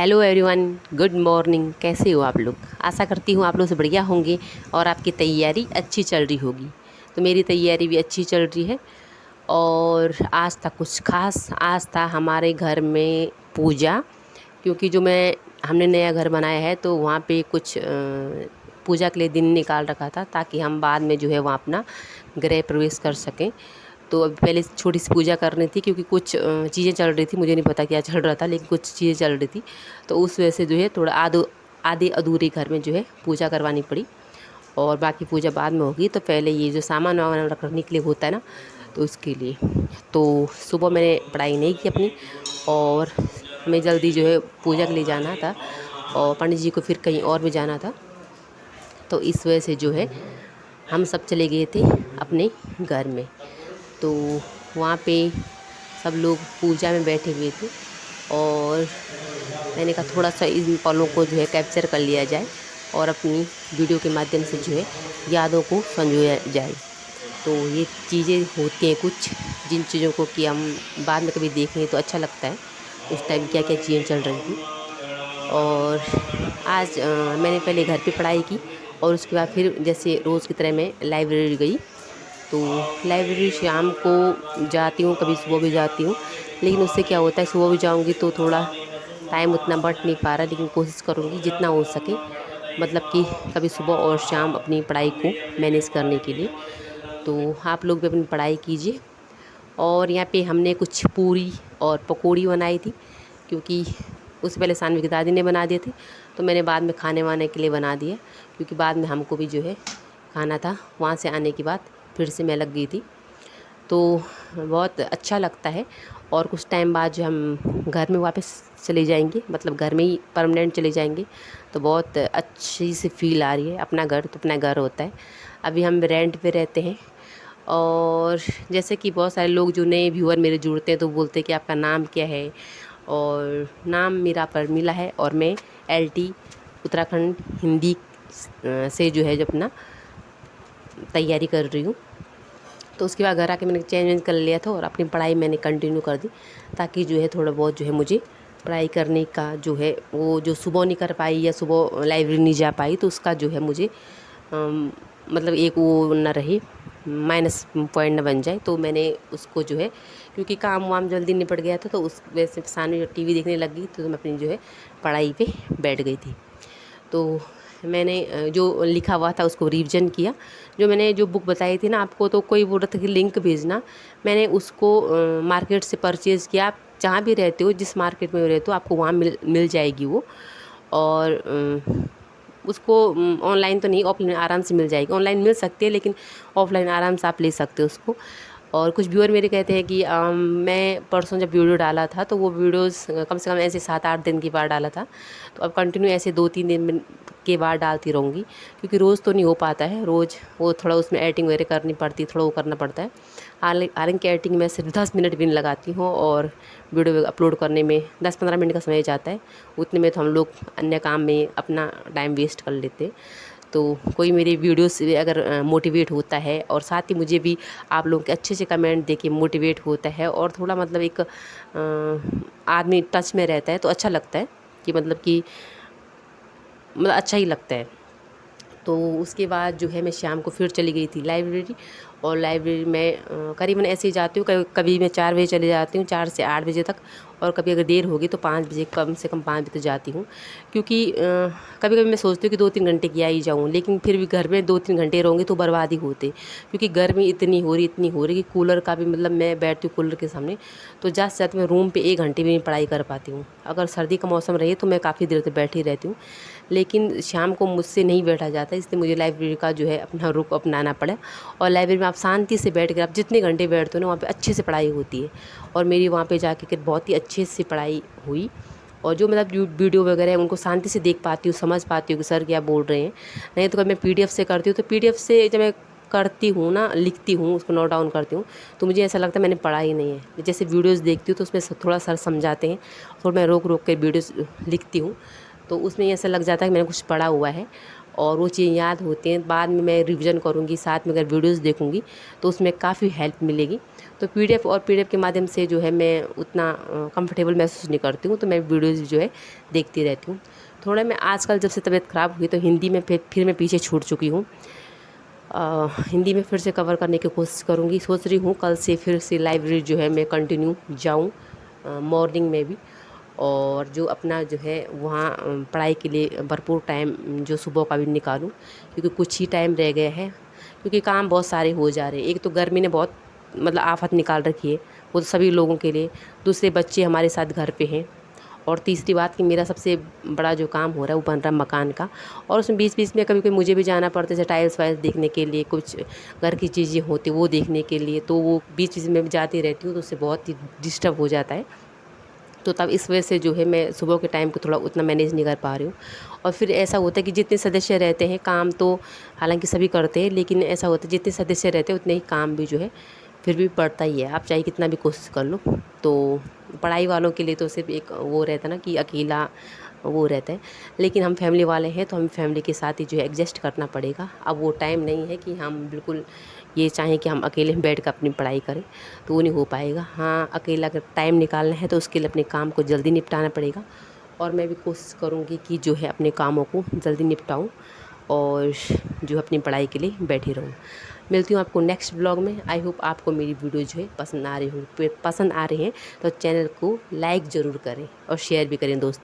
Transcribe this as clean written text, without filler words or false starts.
Hello everyone, good morning. कैसे हो आप लोग? आशा करती हूँ आप लोग से बढ़िया होंगे और आपकी तैयारी अच्छी चल रही होगी। तो मेरी तैयारी भी अच्छी चल रही है। और आज था कुछ खास, आज था हमारे घर में पूजा। क्योंकि हमने नया घर बनाया है तो वहाँ पे कुछ पूजा के लिए दिन निकाल रखा था, ताकि हम बाद में जो है वहाँ अपना गृह प्रवेश कर सकें। तो अभी पहले छोटी सी पूजा करनी थी, क्योंकि कुछ चीज़ें चल रही थी, मुझे नहीं पता क्या चल रहा था, लेकिन कुछ चीज़ें चल रही थी। तो उस वजह से जो है थोड़ा आधे अधूरे घर में जो है पूजा करवानी पड़ी। और बाकी पूजा बाद में होगी। तो पहले ये जो सामान वामान रखने के लिए होता है ना, तो उसके लिए तो सुबह मैंने पढ़ाई नहीं की अपनी, और हमें जल्दी जो है पूजा के लिए जाना था, और पंडित जी को फिर कहीं और भी जाना था। तो इस वजह से जो है हम सब चले गए थे अपने घर में। तो वहाँ पे सब लोग पूजा में बैठे हुए थे, और मैंने कहा थोड़ा सा इन पलों को जो है कैप्चर कर लिया जाए, और अपनी वीडियो के माध्यम से जो है यादों को संजोया जाए। तो ये चीज़ें होती हैं कुछ, जिन चीज़ों को कि हम बाद में कभी देखेंगे तो अच्छा लगता है, उस टाइम क्या क्या चीज़ें चल रही थी। और आज मैंने पहले घर पे पढ़ाई की, और उसके बाद फिर जैसे रोज़ की तरह मैं लाइब्रेरी गई। तो लाइब्रेरी शाम को जाती हूँ, कभी सुबह भी जाती हूँ। लेकिन उससे क्या होता है, सुबह भी जाऊँगी तो थोड़ा टाइम उतना बट नहीं पा रहा, लेकिन कोशिश करूँगी जितना हो सके, मतलब कि कभी सुबह और शाम अपनी पढ़ाई को मैनेज करने के लिए। तो आप लोग भी अपनी पढ़ाई कीजिए। और यहाँ पे हमने कुछ पूरी और पकौड़ी बनाई थी, क्योंकि उससे पहले सानवी की दादी ने बना दिए थे, तो मैंने बाद में खाने वाने के लिए बना दिया, क्योंकि बाद में हमको भी जो है खाना था। वहाँ से आने के बाद फिर से मैं लग गई थी। तो बहुत अच्छा लगता है। और कुछ टाइम बाद जो हम घर में वापस चले जाएंगे, मतलब घर में ही परमानेंट चले जाएंगे, तो बहुत अच्छी सी फील आ रही है। अपना घर तो अपना घर होता है। अभी हम रेंट पे रहते हैं। और जैसे कि बहुत सारे लोग जो नए व्यूअर मेरे जुड़ते हैं तो बोलते हैं कि आपका नाम क्या है। और नाम मेरा परमिला है, और मैं LT उत्तराखंड हिंदी से जो है जो अपना तैयारी कर रही हूँ। तो उसके बाद घर आके मैंने चेंज कर लिया था, और अपनी पढ़ाई मैंने कंटिन्यू कर दी, ताकि जो है थोड़ा बहुत जो है मुझे पढ़ाई करने का जो है, वो जो सुबह नहीं कर पाई या सुबह लाइब्रेरी नहीं जा पाई, तो उसका जो है मुझे मतलब एक वो न रहे, माइनस पॉइंट न बन जाए। तो मैंने उसको जो है, क्योंकि काम वाम जल्दी निपट गया था, तो उस वजह से सामने TV देखने लग गई, तो मैं अपनी जो है पढ़ाई पे बैठ गई थी। तो मैंने जो लिखा हुआ था उसको रिवीजन किया। जो मैंने जो बुक बताई थी ना आपको, तो कोई बोल रहा था कि लिंक भेजना, मैंने उसको मार्केट से परचेज़ किया। आप जहाँ भी रहते हो, जिस मार्केट में रहते हो, आपको वहाँ मिल जाएगी वो। और उसको ऑनलाइन तो नहीं, ऑफलाइन आराम से मिल जाएगी। ऑनलाइन मिल सकती है, लेकिन ऑफलाइन आराम से आप ले सकते हो उसको। और कुछ व्यूअर मेरे कहते हैं कि मैं परसों जब वीडियो डाला था, तो वो वीडियोस कम से कम ऐसे 7-8 दिन की बार डाला था। तो अब कंटिन्यू ऐसे 2-3 दिन के बाद डालती रहूँगी, क्योंकि रोज़ तो नहीं हो पाता है। रोज़ वो थोड़ा उसमें एडिटिंग वगैरह करनी पड़ती है, थोड़ा वो करना पड़ता है। हालांकि एडिटिंग में सिर्फ 10 मिनट भी नहीं लगाती हूँ, और वीडियो अपलोड करने में 10-15 मिनट का समय जाता है। उतने में तो हम लोग अन्य काम में अपना टाइम वेस्ट कर लेते हैं। तो कोई मेरी वीडियो से अगर मोटिवेट होता है, और साथ ही मुझे भी आप लोगों के अच्छे से कमेंट देके मोटिवेट होता है, और थोड़ा मतलब एक आदमी टच में रहता है, तो अच्छा लगता है। कि मतलब अच्छा ही लगता है। तो उसके बाद जो है मैं शाम को फिर चली गई थी लाइब्रेरी। और लाइब्रेरी में करीबन ऐसे ही जाती हूँ, कभी मैं 4 बजे चले जाती हूँ, 4 से 8 बजे तक। और कभी अगर देर होगी तो 5 बजे, कम से कम 5 बजे तो जाती हूँ। क्योंकि कभी कभी मैं सोचती हूँ कि 2-3 घंटे किया ही जाऊँ, लेकिन फिर भी घर में 2-3 घंटे रहूँगी तो बर्बादी होते। क्योंकि गर्मी इतनी हो रही कि कूलर का भी, मतलब मैं बैठती हूँ कूलर के सामने, तो ज़्यादा से ज़्यादा मैं रूम पे 1 घंटे भी नहीं पढ़ाई कर पाती हूँ। अगर सर्दी का मौसम रहे तो मैं काफ़ी देर तक बैठी रहती हूँ, लेकिन शाम को मुझसे नहीं बैठा जाता, इसलिए मुझे लाइब्रेरी का जो है अपना रुख अपनाना पड़ा। और लाइब्रेरी में आप शांति से बैठ कर, आप जितने घंटे बैठते हो ना, वहाँ पे अच्छे से पढ़ाई होती है। और मेरी वहाँ पे जाके बहुत ही अच्छे से पढ़ाई हुई। और जो मतलब वीडियो वगैरह है उनको शांति से देख पाती हूँ, समझ पाती हूँ कि सर क्या बोल रहे हैं। नहीं तो कभी मैं PDF से करती हूँ, तो PDF से जब मैं करती हूँ ना, लिखती हूँ, उसको नोट डाउन करती हूँ, तो मुझे ऐसा लगता है मैंने पढ़ा ही नहीं है। जैसे वीडियोज़ देखती हूँ तो उसमें थोड़ा सर समझाते हैं, और मैं रोक रोक कर वीडियोज़ लिखती हूँ, तो उसमें ऐसा लग जाता है कि मैंने कुछ पढ़ा हुआ है। और वो चीज़ें याद होती हैं। बाद में मैं रिवीजन करूँगी, साथ में अगर वीडियोज़ देखूँगी तो उसमें काफ़ी हेल्प मिलेगी। तो पीडीएफ और पीडीएफ के माध्यम से जो है मैं उतना कंफर्टेबल महसूस नहीं करती हूँ, तो मैं वीडियोज़ जो है देखती रहती हूँ। थोड़ा मैं आजकल जब से तबीयत ख़राब हुई तो हिंदी में फिर मैं पीछे छूट चुकी हूँ। हिंदी में फिर से कवर करने की कोशिश करूँगी। सोच रही हूँ कल से फिर से लाइब्रेरी जो है मैं कंटिन्यू जाऊँ मॉर्निंग में भी, और जो अपना जो है वहाँ पढ़ाई के लिए भरपूर टाइम जो सुबह का भी निकालूँ, क्योंकि कुछ ही टाइम रह गया है, क्योंकि काम बहुत सारे हो जा रहे हैं। एक तो गर्मी ने बहुत मतलब आफत निकाल रखी है, वो तो सभी लोगों के लिए। दूसरे बच्चे हमारे साथ घर पे हैं, और तीसरी बात कि मेरा सबसे बड़ा जो काम हो रहा है वो बन रहा है मकान का, और उसमें बीच बीच में कभी कभी मुझे भी जाना पड़ता है, जैसे टाइल्स वाइल्स देखने के लिए, कुछ घर की चीज़ें होती वो देखने के लिए, तो वो बीच बीच में भी जाती रहती हूँ, तो उससे बहुत ही डिस्टर्ब हो जाता है। तो तब इस वजह से जो है मैं सुबह के टाइम को थोड़ा उतना मैनेज नहीं कर पा रही हूँ। और फिर ऐसा होता है कि जितने सदस्य रहते हैं काम तो हालांकि सभी करते हैं, लेकिन ऐसा होता है जितने सदस्य रहते हैं उतने ही काम भी जो है फिर भी बढ़ता ही है, आप चाहे कितना भी कोशिश कर लो। तो पढ़ाई वालों के लिए तो सिर्फ एक वो रहता है ना कि अकेला वो रहता है, लेकिन हम फैमिली वाले हैं तो हम फैमिली के साथ ही जो है एडजस्ट करना पड़ेगा। अब वो टाइम नहीं है कि हम बिल्कुल ये चाहें कि हम अकेले बैठ कर अपनी पढ़ाई करें, तो वो नहीं हो पाएगा। हाँ, अकेला अगर टाइम निकालना है तो उसके लिए अपने काम को जल्दी निपटाना पड़ेगा, और मैं भी कोशिश करूँगी कि जो है अपने कामों को जल्दी निपटाऊँ और जो अपनी पढ़ाई के लिए बैठी रहूँ। मिलती हूँ आपको नेक्स्ट ब्लॉग में। आई होप आपको मेरी वीडियो जो है पसंद आ रही होंगी। पसंद आ रही हैं तो चैनल को लाइक ज़रूर करें और शेयर भी करें दोस्तों।